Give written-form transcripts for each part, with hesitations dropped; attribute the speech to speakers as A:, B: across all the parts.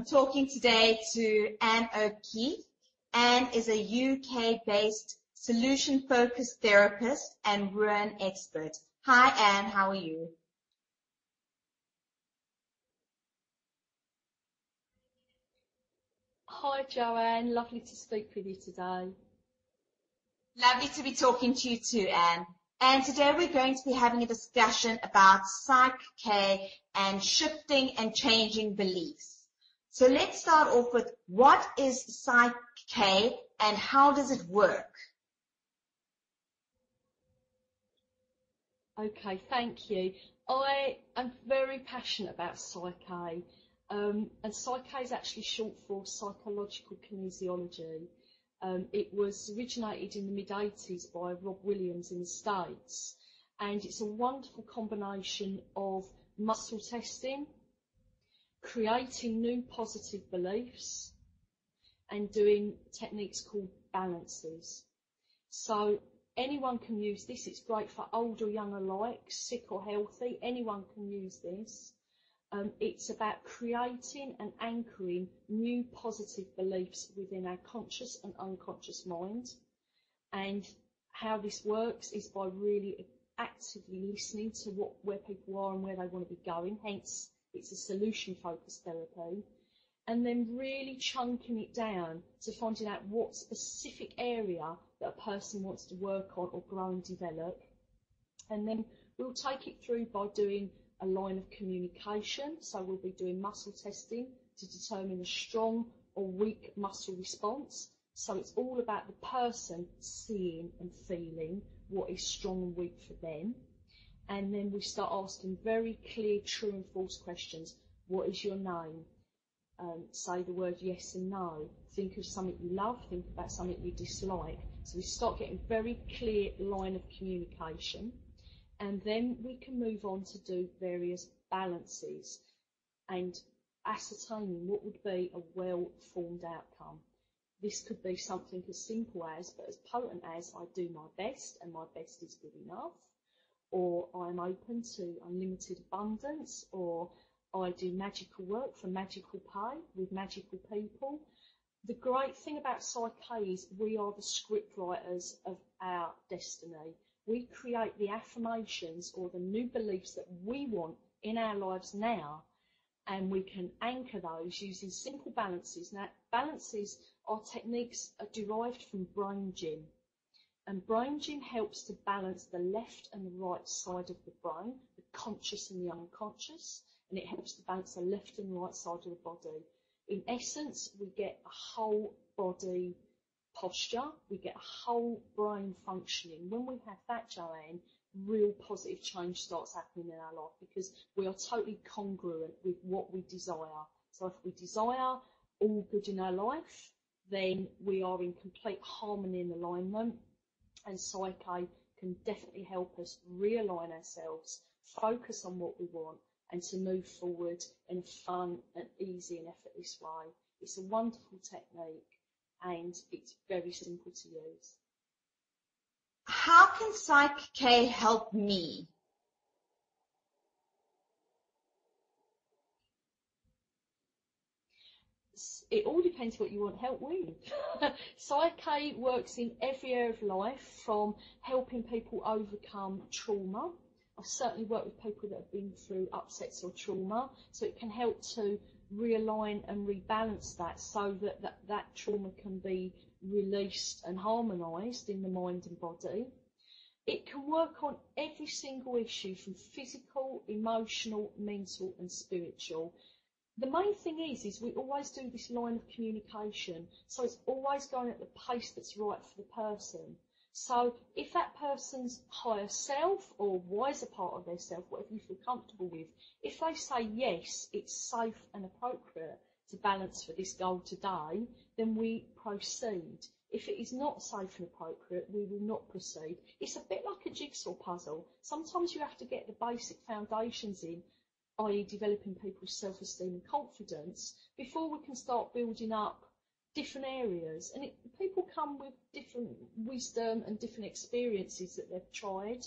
A: talking today to Anne O'Keefe. Anne is a UK-based solution-focused therapist and Rune expert. Hi, Anne. How are you?
B: Hi, Joanne. Lovely to speak with you today.
A: Lovely to be talking to you too, Anne. And today we're going to be having a discussion about PSYCH-K and shifting and changing beliefs. So let's start off with what is PSYCH-K and how does it work?
B: Okay, thank you. I am very passionate about PSYCH-K, and PSYCH-K is actually short for psychological kinesiology. It was originated in the mid-80s by Rob Williams in the States, and it's a wonderful combination of muscle testing, creating new positive beliefs, and doing techniques called balances. So anyone can use this. It's great for old or young alike, sick or healthy. Anyone can use this. It's about creating and anchoring new positive beliefs within our conscious and unconscious mind. And how this works is by really actively listening to where people are and where they want to be going. Hence, it's a solution-focused therapy. And then really chunking it down to finding out what specific area that a person wants to work on or grow and develop. And then we'll take it through by doing a line of communication. So we'll be doing muscle testing to determine a strong or weak muscle response. So it's all about the person seeing and feeling what is strong and weak for them. And then we start asking very clear, true and false questions. What is your name? Say the word yes and no. Think of something you love, think about something you dislike. So we start getting very clear line of communication, and then we can move on to do various balances and ascertaining what would be a well-formed outcome. This could be something as simple as, but as potent as, I do my best and my best is good enough, or I'm open to unlimited abundance, or I do magical work for magical pay with magical people. The great thing about PSYCH-K is we are the script writers of our destiny. We create the affirmations or the new beliefs that we want in our lives now, and we can anchor those using simple balances. Now, balances are techniques derived from brain gym, and brain gym helps to balance the left and the right side of the brain, the conscious and the unconscious, and it helps to balance the left and right side of the body. In essence, we get a whole body posture, we get a whole brain functioning. When we have that, Joanne, real positive change starts happening in our life because we are totally congruent with what we desire. So if we desire all good in our life, then we are in complete harmony and alignment, and PSYCH-K can definitely help us realign ourselves, focus on what we want, and to move forward in a fun and easy and effortless way. It's a wonderful technique and it's very simple to use.
A: How can PSYCH-K help me?
B: It all depends what you want help with. PSYCH-K works in every area of life, from helping people overcome trauma. I've certainly worked with people that have been through upsets or trauma, so it can help to realign and rebalance that so that trauma can be released and harmonised in the mind and body. It can work on every single issue from physical, emotional, mental and spiritual. The main thing is we always do this line of communication, so it's always going at the pace that's right for the person. So if that person's higher self or wiser part of their self, whatever you feel comfortable with, if they say yes, it's safe and appropriate to balance for this goal today, then we proceed. If it is not safe and appropriate, we will not proceed. It's a bit like a jigsaw puzzle. Sometimes you have to get the basic foundations in, i.e. developing people's self-esteem and confidence, before we can start building up different areas. And people come with different wisdom and different experiences that they've tried.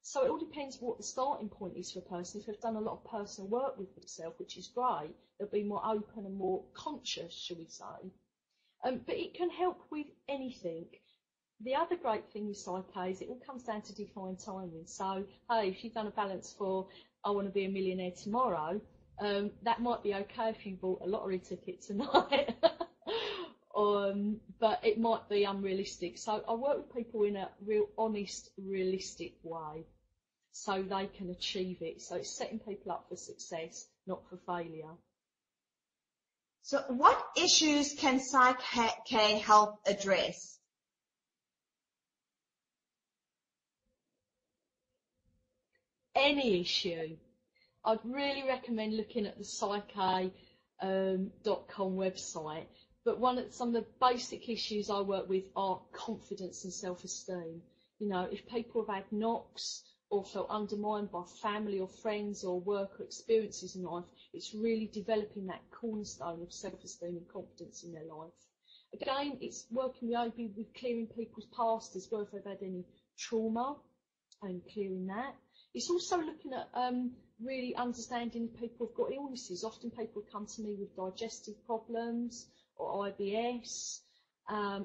B: So it all depends what the starting point is for a person. If they've done a lot of personal work with themselves, which is great, they'll be more open and more conscious, shall we say. But it can help with anything. The other great thing with PSYCH-K is it all comes down to divine timing. So, hey, if you've done a balance for, I want to be a millionaire tomorrow, that might be okay if you bought a lottery ticket tonight. But it might be unrealistic. So I work with people in a real honest, realistic way so they can achieve it. So it's setting people up for success, not for failure.
A: So what issues can PSYCH-K help address?
B: Any issue. I'd really recommend looking at the PSYCHK.com website. But some of the basic issues I work with are confidence and self-esteem. You know, if people have had knocks or felt undermined by family or friends or work or experiences in life, it's really developing that cornerstone of self-esteem and confidence in their life. Again, it's working with clearing people's past as well if they've had any trauma and clearing that. It's also looking at really understanding if people have got illnesses. Often people come to me with digestive problems or IBS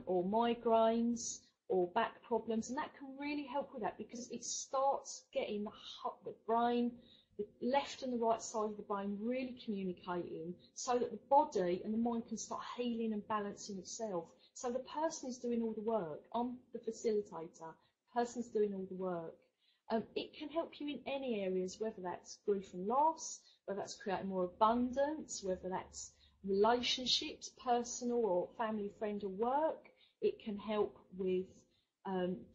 B: or migraines or back problems, and that can really help with that because it starts getting the brain, the left and the right side of the brain really communicating so that the body and the mind can start healing and balancing itself. So the person is doing all the work. I'm the facilitator. The person's doing all the work. It can help you in any areas, whether that's grief and loss, whether that's creating more abundance, whether that's relationships, personal or family, friend or work. It can help with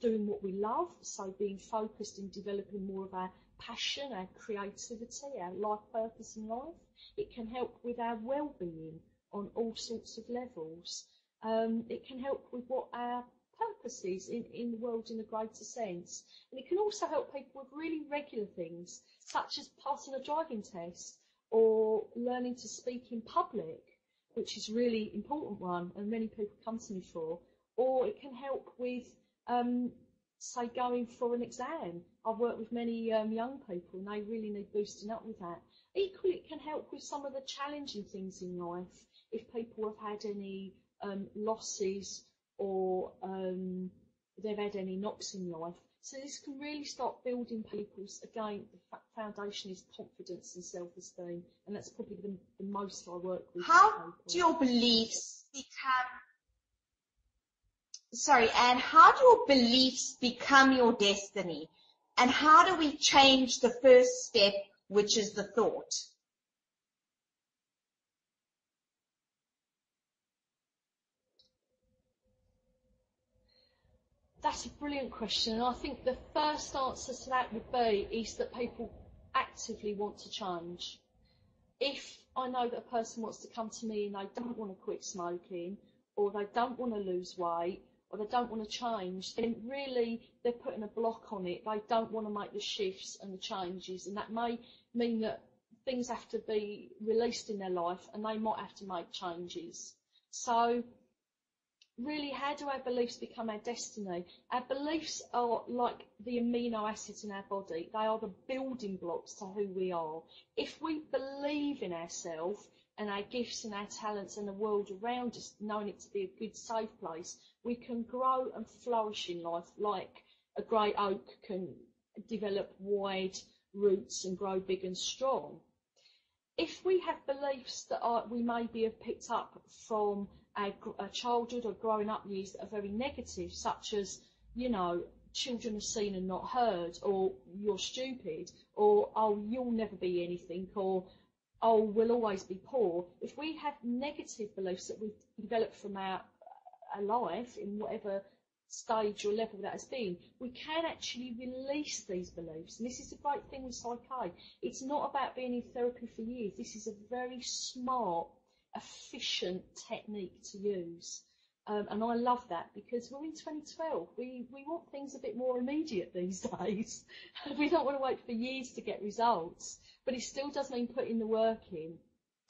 B: doing what we love, so being focused in developing more of our passion, our creativity, our life purpose in life. It can help with our well-being on all sorts of levels. It can help with what our purpose is in the world in a greater sense. And it can also help people with really regular things, such as passing a driving test or learning to speak in public, which is a really important one and many people come to me for. Or it can help with, say, going for an exam. I've worked with many young people and they really need boosting up with that. Equally, it can help with some of the challenging things in life. If people have had any losses or they've had any knocks in life. So this can really start building people's, again, the foundation is confidence and self-esteem, and that's probably the most I work with.
A: How do your beliefs become your destiny? And how do we change the first step, which is the thought?
B: That's a brilliant question, and I think the first answer to that would be is that people actively want to change. If I know that a person wants to come to me and they don't want to quit smoking, or they don't want to lose weight, or they don't want to change, then really they're putting a block on it. They don't want to make the shifts and the changes, and that may mean that things have to be released in their life and they might have to make changes. So really, how do our beliefs become our destiny? Our beliefs are like the amino acids in our body. They are the building blocks to who we are. If we believe in ourselves and our gifts and our talents and the world around us, knowing it to be a good, safe place, we can grow and flourish in life like a great oak can develop wide roots and grow big and strong. If we have beliefs that we maybe have picked up from our childhood or growing up years that are very negative, such as, you know, children are seen and not heard, or you're stupid, or, oh, you'll never be anything, or, oh, we'll always be poor. If we have negative beliefs that we've developed from our life, in whatever stage or level that has been, we can actually release these beliefs. And this is the great thing with PSYCH-K. It's not about being in therapy for years. This is a very smart, efficient technique to use. And I love that because we're in 2012. We want things a bit more immediate these days. We don't want to wait for years to get results, but it still does mean putting the work in.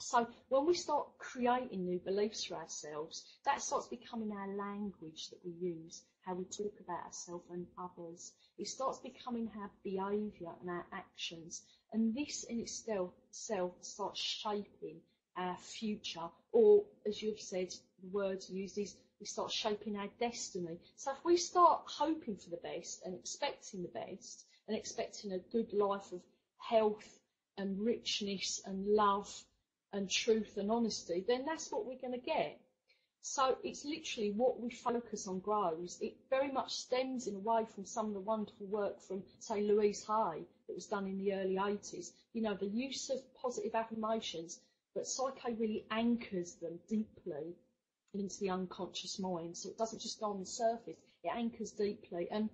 B: So when we start creating new beliefs for ourselves, that starts becoming our language that we use, how we talk about ourselves and others. It starts becoming our behaviour and our actions. And this in itself starts shaping our future. Or, as you've said, the word used is, we start shaping our destiny. So if we start hoping for the best and expecting the best and expecting a good life of health and richness and love and truth and honesty, then that's what we're going to get. So it's literally what we focus on grows. It very much stems in a way from some of the wonderful work from, say, Louise Hay that was done in the early 80s. You know, the use of positive affirmations, but PSYCH-K really anchors them deeply into the unconscious mind. So it doesn't just go on the surface, it anchors deeply. And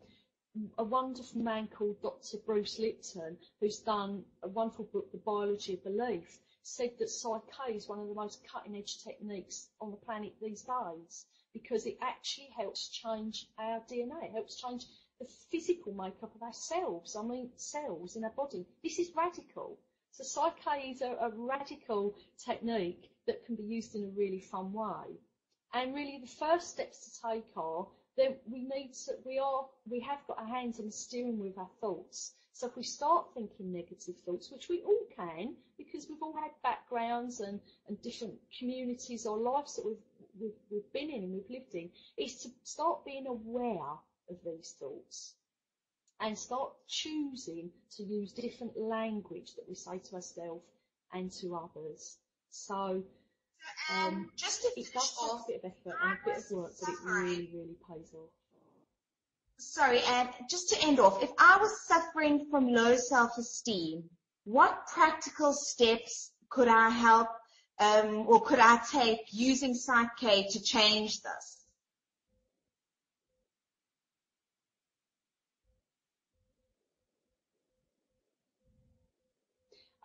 B: a wonderful man called Dr. Bruce Lipton, who's done a wonderful book, The Biology of Belief, said that PSYCH-K is one of the most cutting-edge techniques on the planet these days, because it actually helps change our DNA. It helps change the physical makeup of our cells. I mean, cells in our body. This is radical. So PSYCH-K is a radical technique that can be used in a really fun way. And really the first steps to take are that we have got our hands on the steering wheel of our thoughts. So if we start thinking negative thoughts, which we all can, because we've all had backgrounds and different communities or lives that we've been in and we've lived in, is to start being aware of these thoughts and start choosing to use different language that we say to ourselves and to others. So
A: just to
B: it does take a bit of effort and a bit of work, but it really, really pays off.
A: Sorry, and just to end off, if I was suffering from low self-esteem, what practical steps could I help or could I take using PSYCH-K to change this?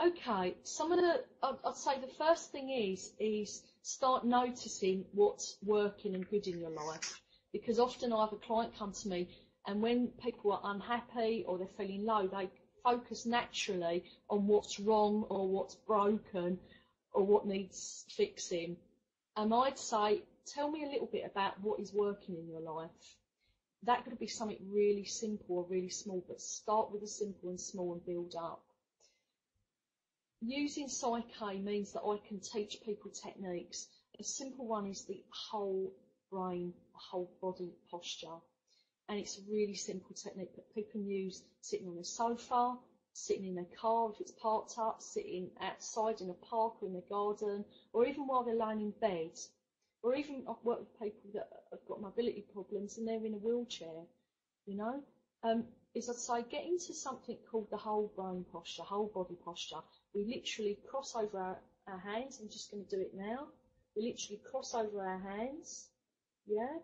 B: Okay, I'd say the first thing is start noticing what's working and good in your life. Because often I have a client come to me, and when people are unhappy or they're feeling low, they focus naturally on what's wrong or what's broken or what needs fixing. And I'd say, tell me a little bit about what is working in your life. That could be something really simple or really small, but start with the simple and small and build up. Using PSYCH-K means that I can teach people techniques. A simple one is the whole brain, whole body posture. And it's a really simple technique that people can use sitting on a sofa, sitting in their car if it's parked up, sitting outside in a park or in their garden, or even while they're lying in bed. Or even I've worked with people that have got mobility problems and they're in a wheelchair, you know. Is I'd say get into something called the whole brain posture, whole body posture. We literally cross over our hands. I'm just going to do it now. We literally cross over our hands, yeah?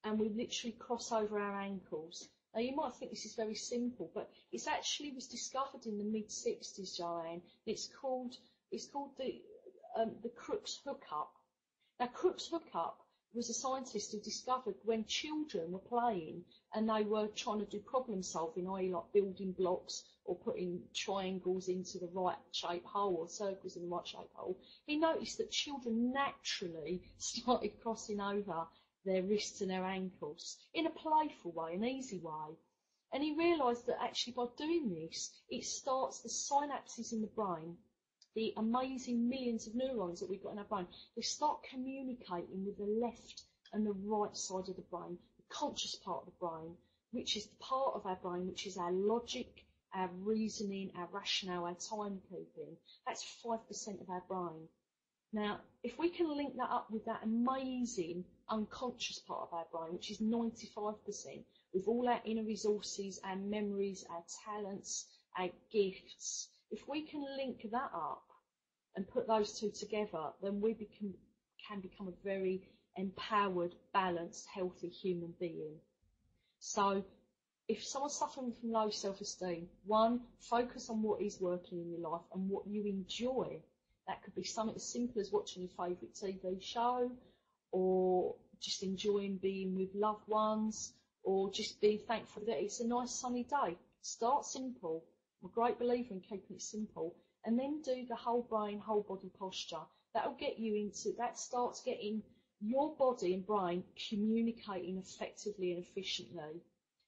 B: And we literally cross over our ankles. Now you might think this is very simple, but it actually was discovered in the mid-60s, Joanne. It's called the Crookes hookup. Now Crookes hookup was a scientist who discovered when children were playing and they were trying to do problem solving, i.e. like building blocks or putting triangles into the right shaped hole or circles in the right shaped hole, he noticed that children naturally started crossing over their wrists and their ankles in a playful way, an easy way. And he realised that actually by doing this, it starts the synapses in the brain, the amazing millions of neurons that we've got in our brain, they start communicating with the left and the right side of the brain, the conscious part of the brain, which is the part of our brain which is our logic, our reasoning, our rationale, our timekeeping. That's 5% of our brain. Now, if we can link that up with that amazing unconscious part of our brain, which is 95%, with all our inner resources, our memories, our talents, our gifts, if we can link that up and put those two together, then we can become a very empowered, balanced, healthy human being. So if someone's suffering from low self-esteem, one, focus on what is working in your life and what you enjoy. That could be something as simple as watching your favourite TV show, or just enjoying being with loved ones, or just being thankful that it's a nice sunny day. Start simple. I'm a great believer in keeping it simple. and then do the whole brain, whole body posture. That'll get you into, that starts getting your body and brain communicating effectively and efficiently,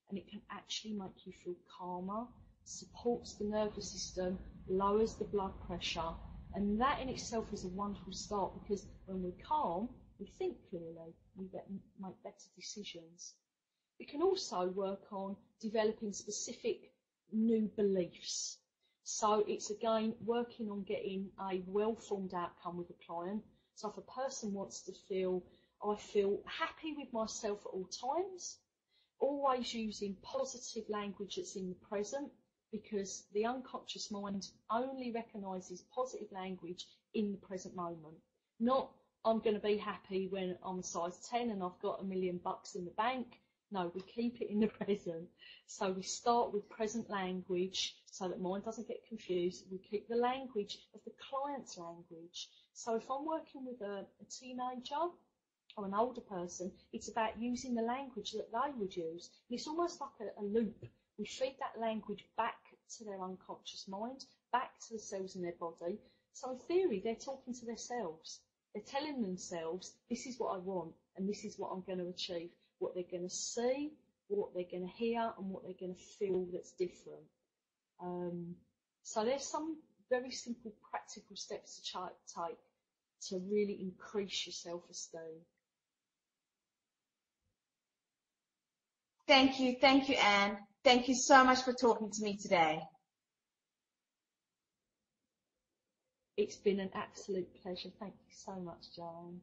B: and it can actually make you feel calmer, supports the nervous system, lowers the blood pressure, and that in itself is a wonderful start, because when we're calm, we think clearly, we make better decisions. We can also work on developing specific new beliefs. So it's again working on getting a well-formed outcome with a client. So if a person wants to feel, I feel happy with myself at all times, always using positive language that's in the present, because the unconscious mind only recognises positive language in the present moment. Not, I'm going to be happy when I'm a size 10 and I've got $1 million in the bank. No, we keep it in the present. So we start with present language so that mind doesn't get confused. We keep the language of the client's language. So if I'm working with a teenager or an older person, it's about using the language that they would use. And it's almost like a loop. We feed that language back to their unconscious mind, back to the cells in their body. So in theory, they're talking to themselves. They're telling themselves, this is what I want, and this is what I'm going to achieve. What they're going to see, what they're going to hear, and what they're going to feel that's different. So there's some very simple practical steps to take to really increase your self-esteem.
A: Thank you, Anne. Thank you so much for talking to me today.
B: It's been an absolute pleasure. Thank you so much, Joanne.